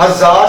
1000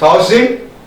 1000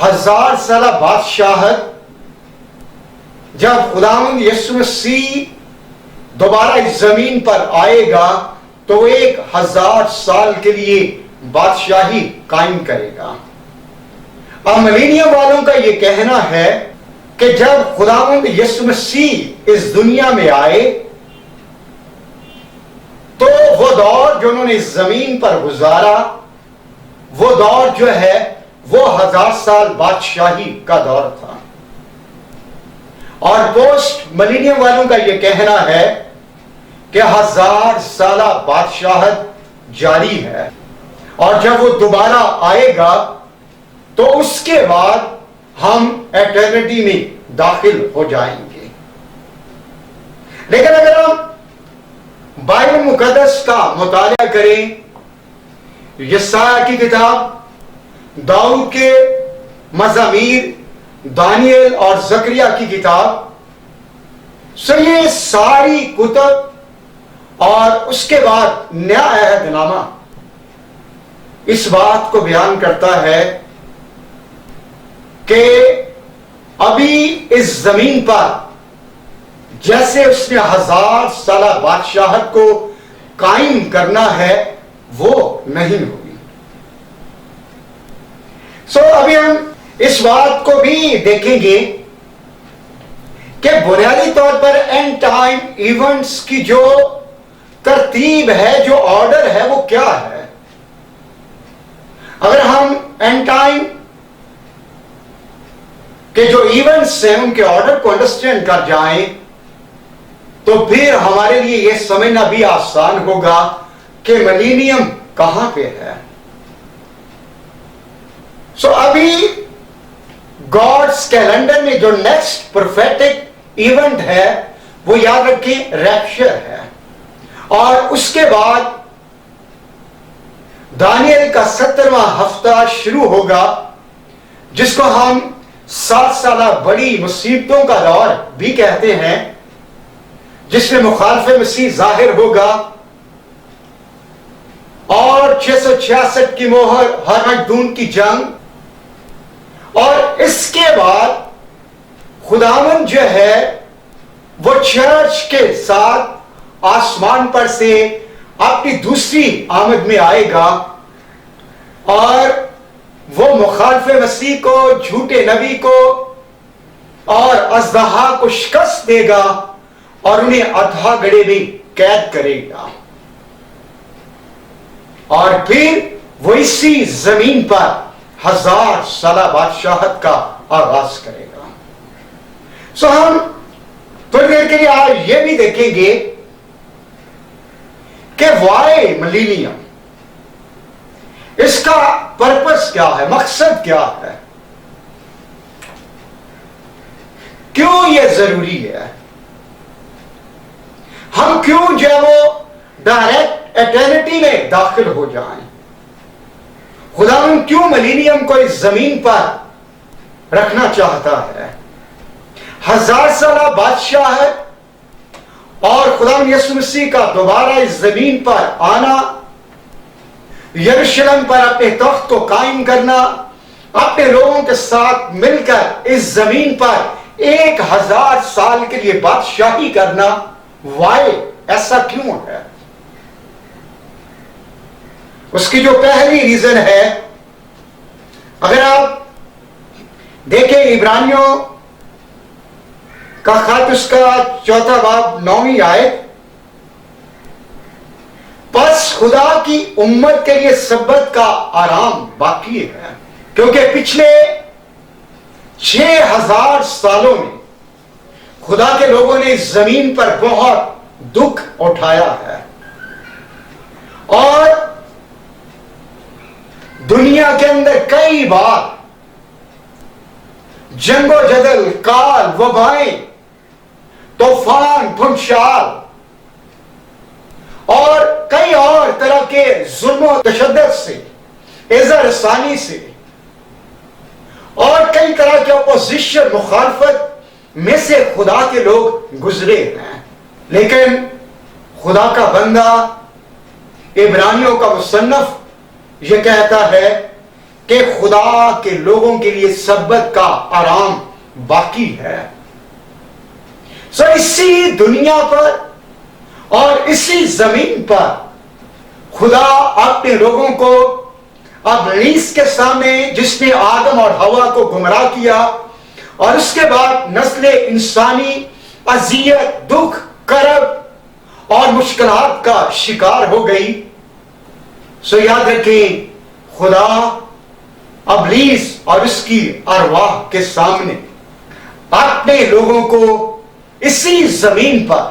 1000 سالہ بادشاہت جب خداوند یسوع مسیح دوبارہ اس زمین پر آئے گا تو وہ 1000 سال کے لیے بادشاہی قائم کرے گا۔ اب ملینیم والوں کا یہ کہنا ہے کہ جب خداوند یسوع مسیح اس دنیا میں آئے تو وہ دور جو انہوں نے اس زمین پر گزارا، وہ دور جو ہے وہ 1000 سال بادشاہی کا دور تھا۔ اور پوسٹ ملینیم والوں کا یہ کہنا ہے کہ 1000 سالہ بادشاہت جاری ہے، اور جب وہ دوبارہ آئے گا تو اس کے بعد ہم ایٹرنٹی میں داخل ہو جائیں گے۔ لیکن اگر ہم بائبل مقدس کا مطالعہ کریں، یسایہ کی کتاب، داؤد کے مزامیر، دانیل اور زکریا کی کتاب، سو یہ ساری کتب اور اس کے بعد نیا عہد نامہ اس بات کو بیان کرتا ہے کہ ابھی اس زمین پر جیسے اس نے 1000 سالہ بادشاہت کو قائم کرنا ہے وہ نہیں ہوگی۔ سو ابھی ہم اس بات کو بھی دیکھیں گے کہ بنیادی طور پر اینڈ ٹائم ایونٹس کی جو ترتیب ہے، جو آرڈر ہے، وہ کیا ہے۔ اگر ہم اینڈ ٹائم کہ جو ایونٹس ہیں ان کے آرڈر کو انڈرسٹینڈ کر جائیں تو پھر ہمارے لیے یہ سمجھنا بھی آسان ہوگا کہ ملینیم کہاں پہ ہے۔ سو ابھی گاڈز کیلنڈر میں جو نیکسٹ پروفیٹک ایونٹ ہے وہ یاد رکھیں ریپچر ہے، اور اس کے بعد دانیل کا 70واں ہفتہ شروع ہوگا، جس کو ہم 7 سالہ بڑی مصیبتوں کا دور بھی کہتے ہیں، جس میں مخالف مسیح ظاہر ہوگا، اور 666 کی مہر، ہرمگدون کی جنگ، اور اس کے بعد خداوند جو ہے وہ چرچ کے ساتھ آسمان پر سے اپنی دوسری آمد میں آئے گا، اور وہ مخالف مسیح کو، جھوٹے نبی کو اور اژدہا کو شکست دے گا اور انہیں ادھا گڑھے میں قید کرے گا، اور پھر وہ اسی زمین پر 1000 سالہ بادشاہت کا آغاز کرے گا۔ سو ہم تھوڑی دیر کے لیے آج یہ بھی دیکھیں گے کہ وائی ملینیم، اس کا پرپس کیا ہے، مقصد کیا ہے، کیوں یہ ضروری ہے، ہم کیوں جو ہے وہ ڈائریکٹ ایٹرنٹی میں داخل ہو جائیں، خداوند کیوں ملینیم کو اس زمین پر رکھنا چاہتا ہے۔ 1000 سالہ بادشاہت اور خداوند یسوع مسیح کا دوبارہ اس زمین پر آنا، یروشلم پر اپنے تخت کو قائم کرنا، اپنے لوگوں کے ساتھ مل کر اس زمین پر 1000 سال کے لیے بادشاہی کرنا، وائی، ایسا کیوں ہے؟ اس کی جو پہلی ریزن ہے، اگر آپ دیکھیں عبرانیوں کا خط، اس کا 4 باب 9 آیت، پس خدا کی امت کے لیے سبت کا آرام باقی ہے، کیونکہ پچھلے 6000 سالوں میں خدا کے لوگوں نے اس زمین پر بہت دکھ اٹھایا ہے، اور دنیا کے اندر کئی بار جنگ و جدل، کال، وبائیں، طوفان، بھونچال اور کئی اور طرح کے ظلم و تشدد سے، اذى رسانی سے، اور کئی طرح کے اپوزیشن، مخالفت میں سے خدا کے لوگ گزرے ہیں، لیکن خدا کا بندہ، عبرانیوں کا مصنف یہ کہتا ہے کہ خدا کے لوگوں کے لیے سبت کا آرام باقی ہے. سو اسی دنیا پر اور اسی زمین پر خدا اپنے لوگوں کو ابلیس کے سامنے، جس نے آدم اور حوا کو گمراہ کیا اور اس کے بعد نسل انسانی اذیت، دکھ، کرب اور مشکلات کا شکار ہو گئی. سو یاد رکھیں، خدا ابلیس اور اس کی ارواح کے سامنے اپنے لوگوں کو اسی زمین پر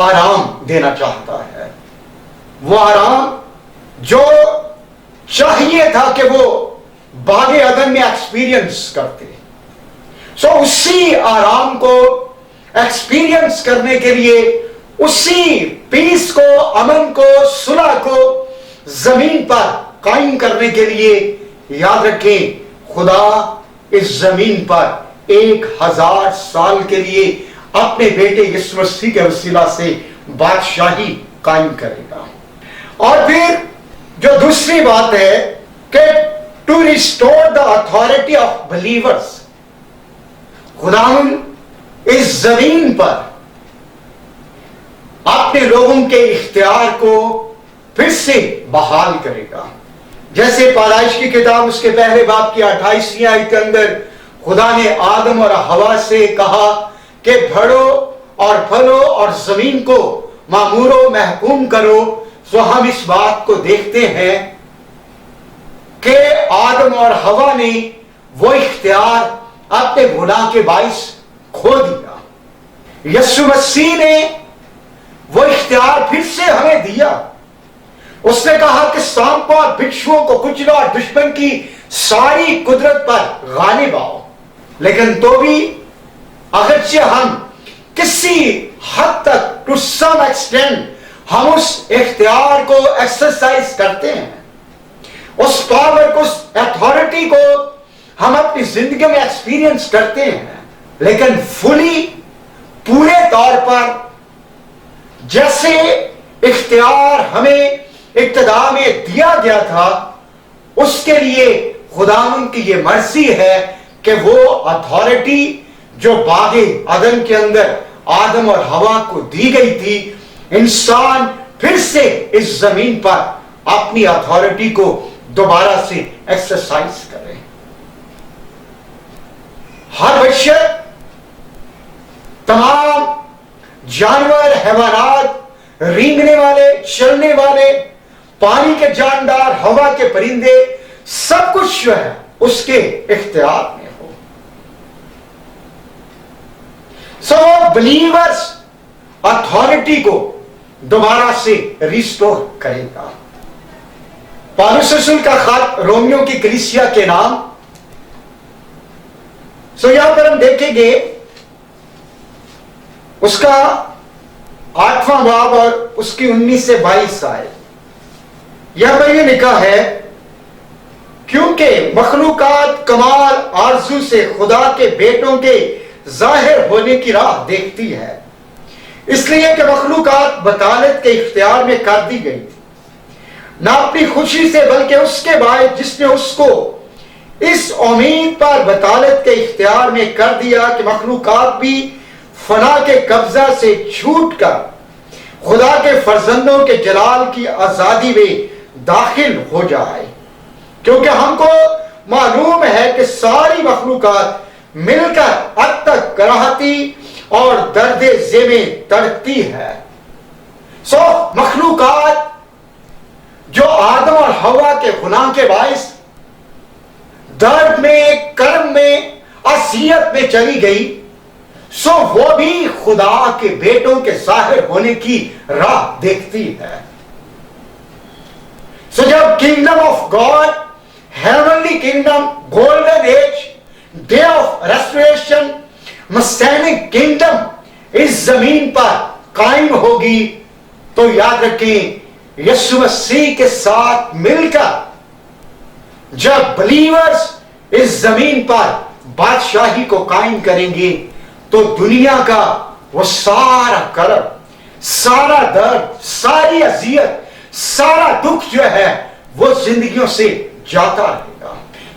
آرام دینا چاہتا ہے. وہ آرام جو چاہیے تھا کہ وہ باغ عدن میں ایکسپیرینس کرتے. سو اسی آرام کو ایکسپیرینس کرنے کے لیے، اسی پیس کو، امن کو، صلح کو زمین پر قائم کرنے کے لیے، یاد رکھیں خدا اس زمین پر 1000 سال کے لیے اپنے بیٹے یسوع مسیح کے وسیلہ سے بادشاہی قائم کرے گا. اور پھر جو دوسری بات ہے کہ to restore the authority of believers, خداوند اس زمین پر اپنے لوگوں کے اختیار کو پھر سے بحال کرے گا. جیسے پیدائش کی کتاب اس کے پہلے باب کی 28ویں آیت کے اندر خدا نے آدم اور حوا سے کہا کہ بڑھو اور پھلو اور زمین کو معمور و محکوم کرو. سو ہم اس بات کو دیکھتے ہیں کہ آدم اور حوا نے وہ اختیار اپنے گناہ کے باعث کھو دیا. یسوع مسیح نے وہ اختیار پھر سے ہمیں دیا. اس نے کہا کہ سانپوں اور بچھوؤں کو کچلو اور دشمن کی ساری قدرت پر غالب آؤ. لیکن تو بھی اگرچہ ہم کسی حد تک ٹو سم ایکسٹینٹ ہم اس اختیار کو ایکسرسائز کرتے ہیں، اس پاور کو، اس اتھارٹی کو ہم اپنی زندگی میں ایکسپیرینس کرتے ہیں، لیکن فلی، پورے طور پر جیسے اختیار ہمیں ابتدا میں دیا گیا تھا، اس کے لیے خداوند کی یہ مرضی ہے کہ وہ اتھارٹی جو باغ عدن کے اندر آدم اور حوا کو دی گئی تھی، انسان پھر سے اس زمین پر اپنی اتھارٹی کو دوبارہ سے ایکسرسائز کرے. ہر بشر، تمام جانور، حیوانات، رینگنے والے، چلنے والے، پانی کے جاندار، ہوا کے پرندے، سب کچھ جو ہے اس کے اختیار میں ہو. سو بلیورز اتھارٹی کو دوبارہ سے ریسٹور کرے گا. پالوس رسول کا خط رومیو کی کلیسیا کے نام. سو یہاں پر ہم دیکھیں گے اس کا 8واں باب اور اس کی 19 سے 22 آئے. یہاں پر یہ لکھا ہے، کیونکہ مخلوقات کمال آرزو سے خدا کے بیٹوں کے ظاہر ہونے کی راہ دیکھتی ہے، اس لیے کہ مخلوقات بطالت کے اختیار میں کر دی گئی تھی، نہ اپنی خوشی سے بلکہ اس کے باعث جس نے اس کو اس امید پر بطالت کے اختیار میں کر دیا کہ مخلوقات بھی فنا کے قبضہ سے چھوٹ کر خدا کے فرزندوں کے جلال کی آزادی میں داخل ہو جائے. کیونکہ ہم کو معلوم ہے کہ ساری مخلوقات مل کر اب تک کراہتی اور درد ذہ میں تڑپتی ہے. سو مخلوقات جو آدم اور حوا کے گناہ کے باعث درد میں، کرم میں، اذیت میں چلی گئی، سو وہ بھی خدا کے بیٹوں کے ظاہر ہونے کی راہ دیکھتی ہے. سو جب kingdom of God, heavenly kingdom, golden age, day of restoration, messianic kingdom اس زمین پر قائم ہوگی، تو یاد رکھیں یسوع مسیح کے ساتھ مل کر جب بلیورز اس زمین پر بادشاہی کو قائم کریں گے تو دنیا کا وہ سارا کرب، سارا درد، ساری اذیت، سارا دکھ جو ہے وہ زندگیوں سے جاتا رہے گا.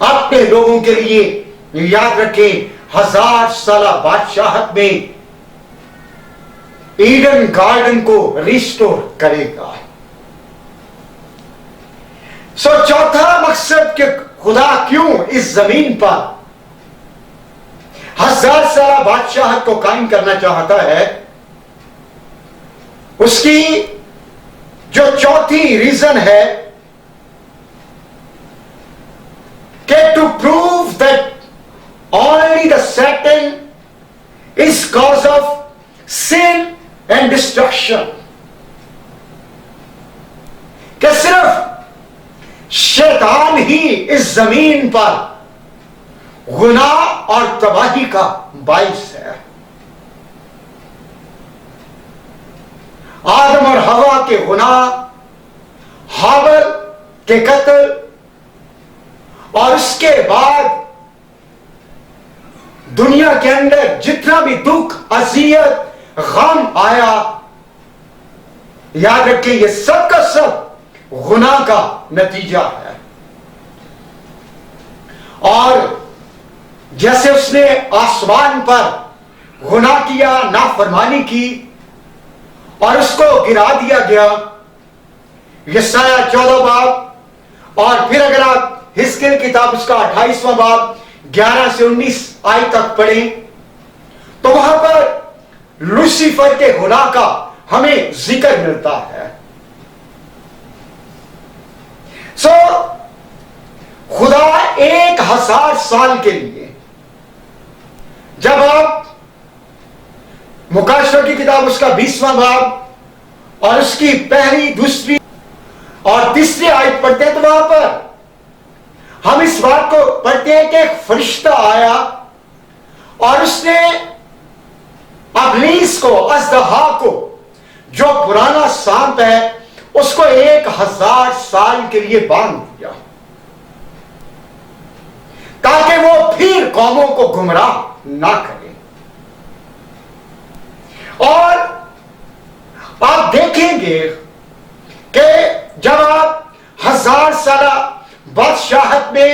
اپنے لوگوں کے لیے یاد رکھیں 1000 سالہ بادشاہت میں ایڈن گارڈن کو ریسٹور کرے گا. چوتھا مقصد کہ خدا کیوں اس زمین پر 1000 سالہ بادشاہت کو قائم کرنا چاہتا ہے، اس کی جو چوتھی ریزن ہے کہ to prove that only the Satan is cause of sin and destruction, کہ صرف شیطان ہی اس زمین پر گناہ اور تباہی کا باعث ہے. آدم اور حوا کے گناہ، حابل کے قتل، اور اس کے بعد دنیا کے اندر جتنا بھی دکھ، اذیت، غم آیا، یاد رکھیں یہ سب کا سب گناہ کا نتیجہ ہے. اور جیسے اس نے آسمان پر گناہ کیا، نافرمانی کی، اور اس کو گرا دیا گیا، یسایہ 14 باب، اور پھر اگر آپ حزقیل کتاب اس کا 28واں باب 11 سے 19 آیت تک پڑھیں تو وہاں پر لوسیفر کے گناہ کا ہمیں ذکر ملتا ہے. خدا 1000 سال کے لیے، جب آپ مکاشفہ کی کتاب اس کا 20واں باب اور اس کی پہلی، دوسری اور تیسری آیت پڑھتے ہیں تو وہاں پر ہم اس بات کو پڑھتے ہیں کہ ایک فرشتہ آیا اور اس نے ابلیس کو، اژدہا کو، جو پرانا سانپ ہے، اس کو 1000 سال کے لیے باندھ دیا تاکہ وہ پھر قوموں کو گمراہ نہ کرے. اور آپ دیکھیں گے کہ جب آپ 1000 سالہ بادشاہت میں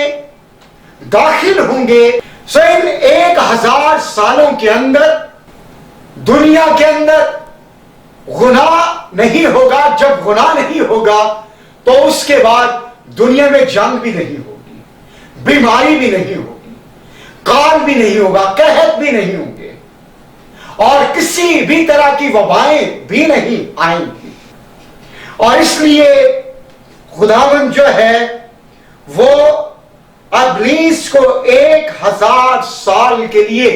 داخل ہوں گے تو ان 1000 سالوں کے اندر دنیا کے اندر گناہ نہیں ہوگا. جب گناہ نہیں ہوگا تو اس کے بعد دنیا میں جنگ بھی نہیں ہوگی، بیماری بھی نہیں ہوگی، کال بھی نہیں ہوگا، قحط بھی نہیں ہوں گے، اور کسی بھی طرح کی وبائیں بھی نہیں آئیں گی. اور اس لیے خداوند جو ہے وہ ابلیس کو 1000 سال کے لیے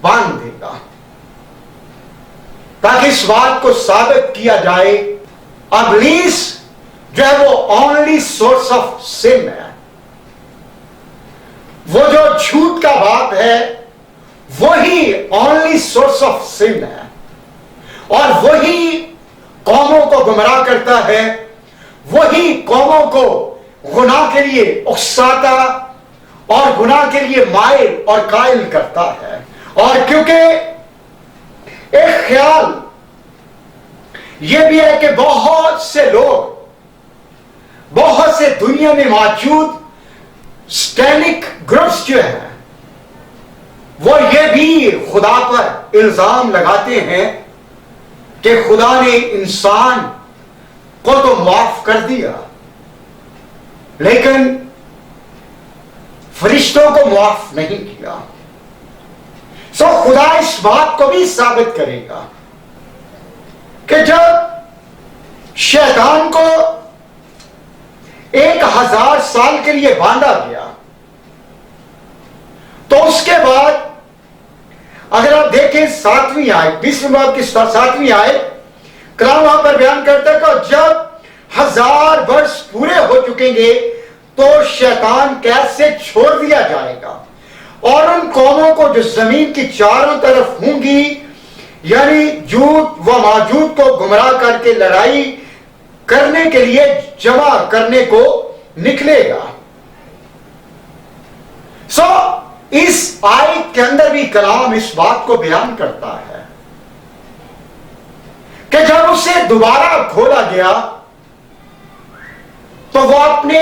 باندھ دے گا تاکہ اس بات کو ثابت کیا جائے ابلیس جو ہے وہ اونلی سورس آف سن ہے، وہ جو جھوٹ کا باپ ہے وہی اونلی سورس آف سن ہے، اور وہی قوموں کو گمراہ کرتا ہے، وہی قوموں کو گناہ کے لیے اکساتا اور گناہ کے لیے مائل اور قائل کرتا ہے. اور کیونکہ ایک خیال یہ بھی ہے کہ بہت سے لوگ، بہت سے دنیا میں موجود سٹینک گروپس جو ہیں وہ یہ بھی خدا پر الزام لگاتے ہیں کہ خدا نے انسان کو تو معاف کر دیا لیکن فرشتوں کو معاف نہیں کیا. خدا اس بات کو بھی ثابت کرے گا کہ جب شیطان کو 1000 سال کے لیے باندھا گیا تو اس کے بعد اگر آپ دیکھیں 7ویں آیت، 20ویں باب کی 7ویں آیت، کلام وہاں پر بیان کرتا ہے کہ جب 1000 برس پورے ہو چکیں گے تو شیطان قید سے چھوڑ دیا جائے گا، اور ان قوموں کو جو زمین کی چاروں طرف ہوں گی، یعنی جوت و ماجوت کو گمراہ کر کے لڑائی کرنے کے لیے جمع کرنے کو نکلے گا. اس آیت کے اندر بھی کلام اس بات کو بیان کرتا ہے کہ جب اسے دوبارہ کھولا گیا تو وہ اپنے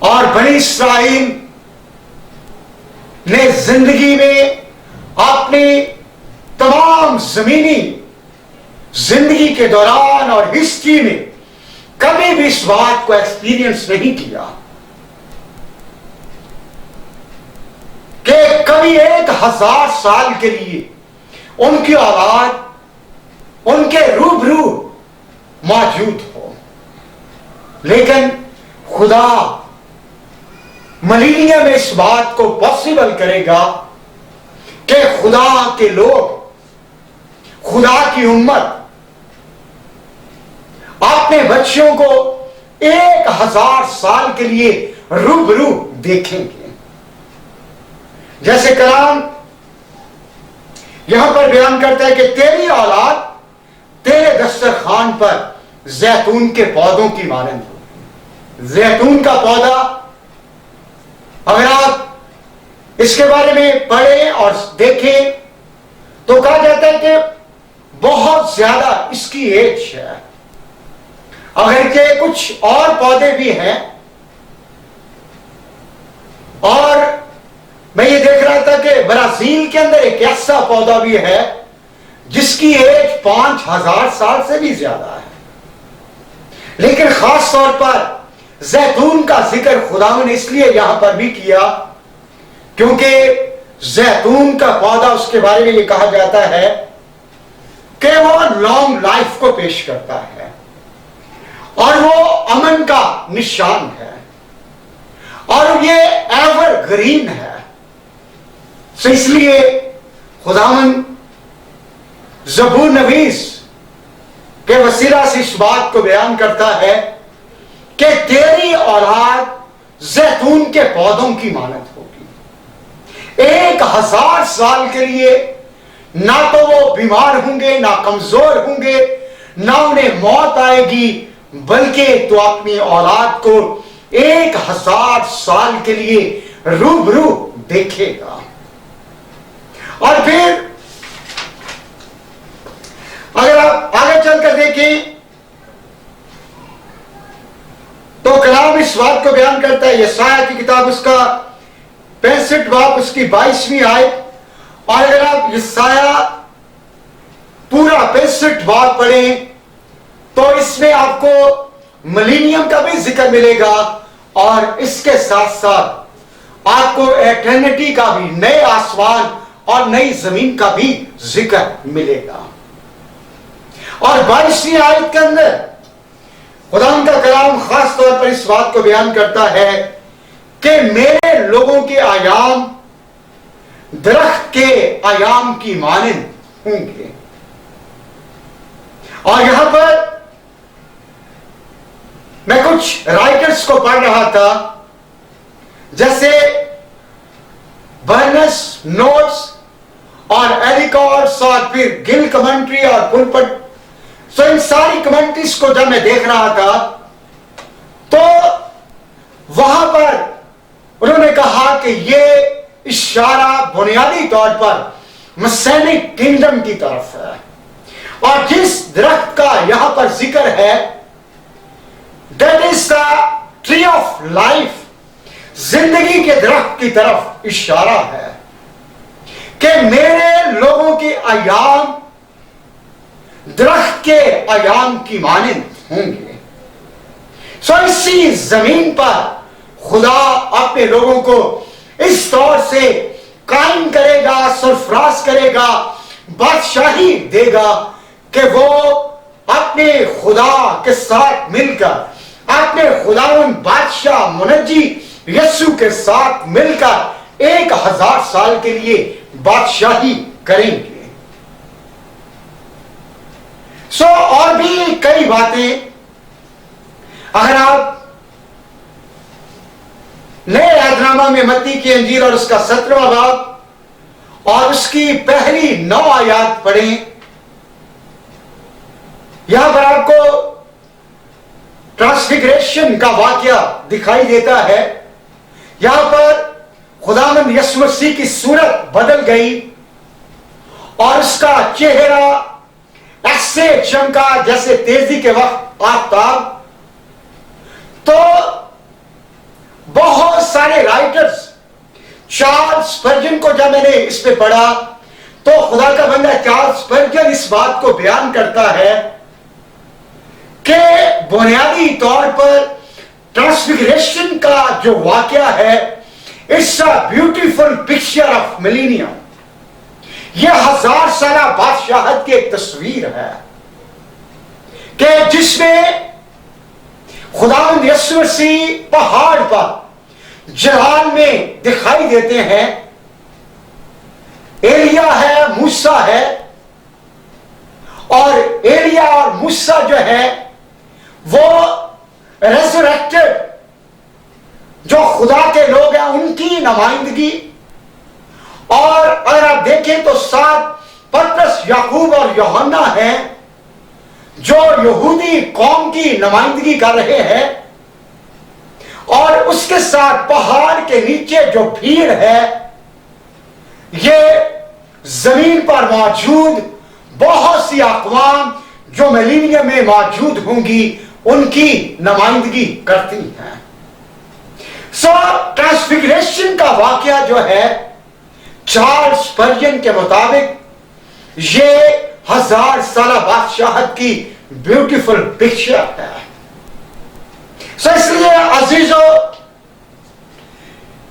اور بنی اسرائیل نے زندگی میں اپنی تمام زمینی زندگی کے دوران اور ہسٹری میں کبھی بھی اس بات کو ایکسپیرینس نہیں کیا کہ کبھی 1000 سال کے لیے ان کی اولاد ان کے روبرو موجود ہو. لیکن خدا ملینیا میں اس بات کو پاسبل کرے گا کہ خدا کے لوگ، خدا کی امت اپنے بچوں کو 1000 سال کے لیے روبرو دیکھیں گے. جیسے کلام یہاں پر بیان کرتا ہے کہ تیری اولاد تیرے دسترخوان پر زیتون کے پودوں کی مانند ہو. زیتون کا پودا، اگر آپ اس کے بارے میں پڑھیں اور دیکھیں تو کہا جاتا ہے کہ بہت زیادہ اس کی ایج ہے. اگر کہ کچھ اور پودے بھی ہیں، اور میں یہ دیکھ رہا تھا کہ برازیل کے اندر ایک ایسا پودا بھی ہے جس کی ایج 5000 سال سے بھی زیادہ ہے. لیکن خاص طور پر زیتون کا ذکر خداوند نے اس لیے یہاں پر بھی کیا کیونکہ زیتون کا پودا، اس کے بارے میں یہ کہا جاتا ہے کہ وہ لانگ لائف کو پیش کرتا ہے اور وہ امن کا نشان ہے اور یہ ایور گرین ہے. سو اس لیے خداوند زبور نویس کے وسیلہ سے اس بات کو بیان کرتا ہے کہ تیری اولاد زیتون کے پودوں کی مانند ہوگی. 1000 سال کے لیے نہ تو وہ بیمار ہوں گے، نہ کمزور ہوں گے، نہ انہیں موت آئے گی، بلکہ تو اپنی اولاد کو 1000 سال کے لیے روبرو دیکھے گا. اور پھر اگر آپ آگے چل کر دیکھیں تو کلام اس بات کو بیان کرتا ہے، یسایہ کی کتاب اس کا 65 باب اس کی 22ویں آیت. اور اگر آپ یسایہ پورا 65 باب پڑھیں تو اس میں آپ کو ملینیم کا بھی ذکر ملے گا اور اس کے ساتھ ساتھ آپ کو ایٹرنٹی کا بھی، نئے آسمان اور نئی زمین کا بھی ذکر ملے گا. اور 22ویں آیت کے اندر خدا کا کلام خاص طور پر اس بات کو بیان کرتا ہے کہ میرے لوگوں کے ایام درخت کے ایام کی مانند ہوں گے. اور یہاں پر میں کچھ رائٹرز کو پڑھ رہا تھا جیسے برنس نوٹس اور ایلیکارس اور پھر گل کمنٹری اور پلپٹ. سو ان ساری کمنٹریز کو جب میں دیکھ رہا تھا تو وہاں پر انہوں نے کہا کہ یہ اشارہ بنیادی طور پر مسینک کنگڈم کی طرف ہے اور جس درخت کا یہاں پر ذکر ہے that is the tree of life، زندگی کے درخت کی طرف اشارہ ہے کہ میرے لوگوں کے ایام درخت کے ایام کی مانند ہوں گے. سو اسی زمین پر خدا اپنے لوگوں کو اس طور سے قائم کرے گا، سرفراز کرے گا، بادشاہی دے گا کہ وہ اپنے خدا کے ساتھ مل کر، اپنے خداوند بادشاہ منجی یسوع کے ساتھ مل کر 1000 سال کے لیے بادشاہی کریں گے. سو اور بھی کئی باتیں اگر آپ نئے عہد نامہ میں متی کی انجیل اور اس کا 17واں باب اور اس کی پہلی 9 آیات پڑھیں، یہاں پر آپ کو ٹرانسفیگریشن کا واقعہ دکھائی دیتا ہے. یہاں پر خداوند یسوع مسیح کی صورت بدل گئی اور اس کا چہرہ ایسے چمکا جیسے تیزی کے وقت آفتاب. تو بہت سارے رائٹرز، چارلز اسپرجن کو جب میں نے اس پہ پڑھا تو خدا کا بندہ چارلز اسپرجن اس بات کو بیان کرتا ہے کہ بنیادی طور پر ٹرانسفیگریشن کا جو واقعہ ہے، it's a beautiful picture of millennium, یہ 1000 سالہ بادشاہت کی ایک تصویر ہے کہ جس میں خداوند یسوع مسیح پہاڑ پر جلال میں دکھائی دیتے ہیں، ایلیا ہے، موسیٰ ہے، اور ایلیا اور موسیٰ جو ہے وہ ریزریکٹڈ جو خدا کے لوگ ہیں ان کی نمائندگی، اور اگر آپ دیکھیں تو ساتھ پترس، یعقوب اور یوحنا ہیں جو یہودی قوم کی نمائندگی کر رہے ہیں، اور اس کے ساتھ پہاڑ کے نیچے جو بھیڑ ہے یہ زمین پر موجود بہت سی اقوام جو ملینیم میں موجود ہوں گی ان کی نمائندگی کرتی ہیں۔ ٹرانسفیگریشن کا واقعہ جو ہے چارلز اسپرجن کے مطابق یہ 1000 سالہ بادشاہت کی بیوٹیفل پکچر ہے۔ اس لیے عزیزو،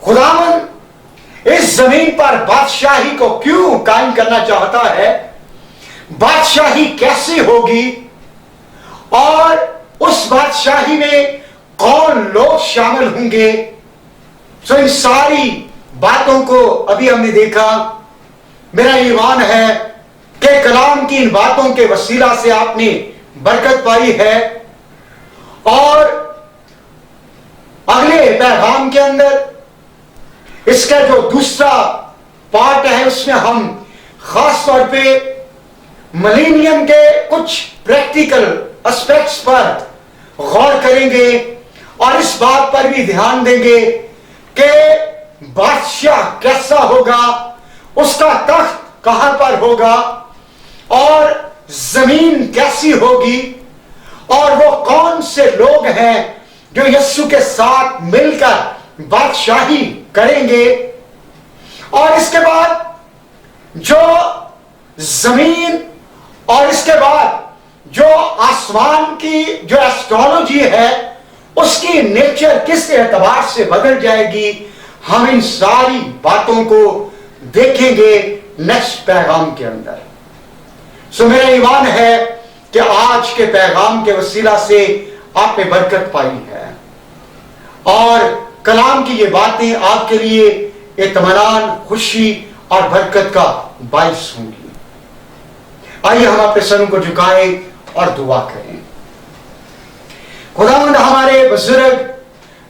خداوند اس زمین پر بادشاہی کو کیوں قائم کرنا چاہتا ہے، بادشاہی کیسی ہوگی، اور اس بادشاہی میں کون لوگ شامل ہوں گے، ان ساری باتوں کو ابھی ہم نے دیکھا۔ میرا ایمان ہے کہ کلام کی ان باتوں کے وسیلہ سے آپ نے برکت پائی ہے، اور اگلے پیغام کے اندر اس کا جو دوسرا پارٹ ہے اس میں ہم خاص طور پہ ملینیم کے کچھ پریکٹیکل اسپیکٹس پر غور کریں گے، اور اس بات پر بھی دھیان دیں گے کہ بادشاہ کیسا ہوگا، اس کا تخت کہاں پر ہوگا، اور زمین کیسی ہوگی، اور وہ کون سے لوگ ہیں جو یسوع کے ساتھ مل کر بادشاہی کریں گے، اور اس کے بعد جو زمین اور اس کے بعد جو آسمان کی جو ایسٹرولوجی ہے اس کی نیچر کس اعتبار سے بدل جائے گی، ہم ان ساری باتوں کو دیکھیں گے نیکسٹ پیغام کے اندر۔ میرا ایمان ہے کہ آج کے پیغام کے وسیلہ سے آپ نے برکت پائی ہے، اور کلام کی یہ باتیں آپ کے لیے اطمینان، خوشی اور برکت کا باعث ہوں گی۔ آئیے ہم اپنے سروں کو جھکائیں اور دعا کریں۔ خداوند ہمارے بزرگ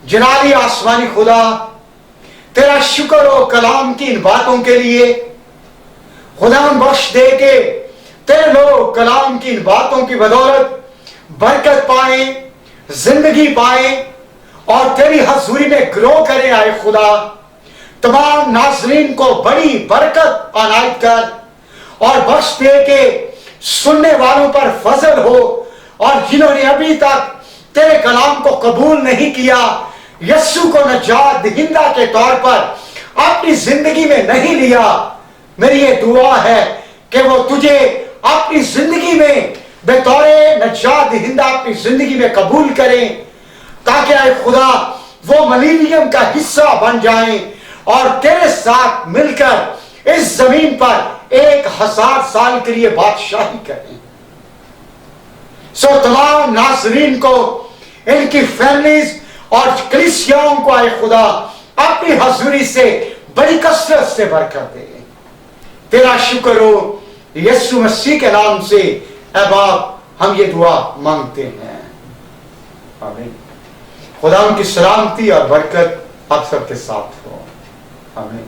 جلالی آسمانی خدا، تیرا شکر ہو کلام کی ان باتوں کے لیے۔ خداوند بخش دے کہ تیرے لوگ کلام کی ان باتوں کی بدولت برکت پائیں، زندگی پائیں، اور تیری حضوری میں گرو کریں۔ آئے خدا، تمام ناظرین کو بڑی برکت عنایت کر، اور بخش دے کہ سننے والوں پر فضل ہو، اور جنہوں نے ابھی تک تیرے کلام کو قبول نہیں کیا، یسوع کو نجات دہندہ کے طور پر اپنی زندگی میں نہیں لیا، میری یہ دعا ہے کہ وہ تجھے اپنی زندگی میں بطور نجات دہندہ اپنی زندگی میں قبول کریں، تاکہ اے خدا وہ ملینیم کا حصہ بن جائیں اور تیرے ساتھ مل کر اس زمین پر 1000 سال کے لیے بادشاہی کریں۔ تمام ناظرین کو، ان کی فیملیز اور کلیسیاؤں کو اے خدا اپنی حضوری سے بڑی کثرت سے برکت دے۔ تیرا شکر ہو، یسوع مسیح کے نام سے اے باپ ہم یہ دعا مانگتے ہیں، آمین۔ خدا ان کی سلامتی اور برکت آپ سب کے ساتھ ہو، آمین۔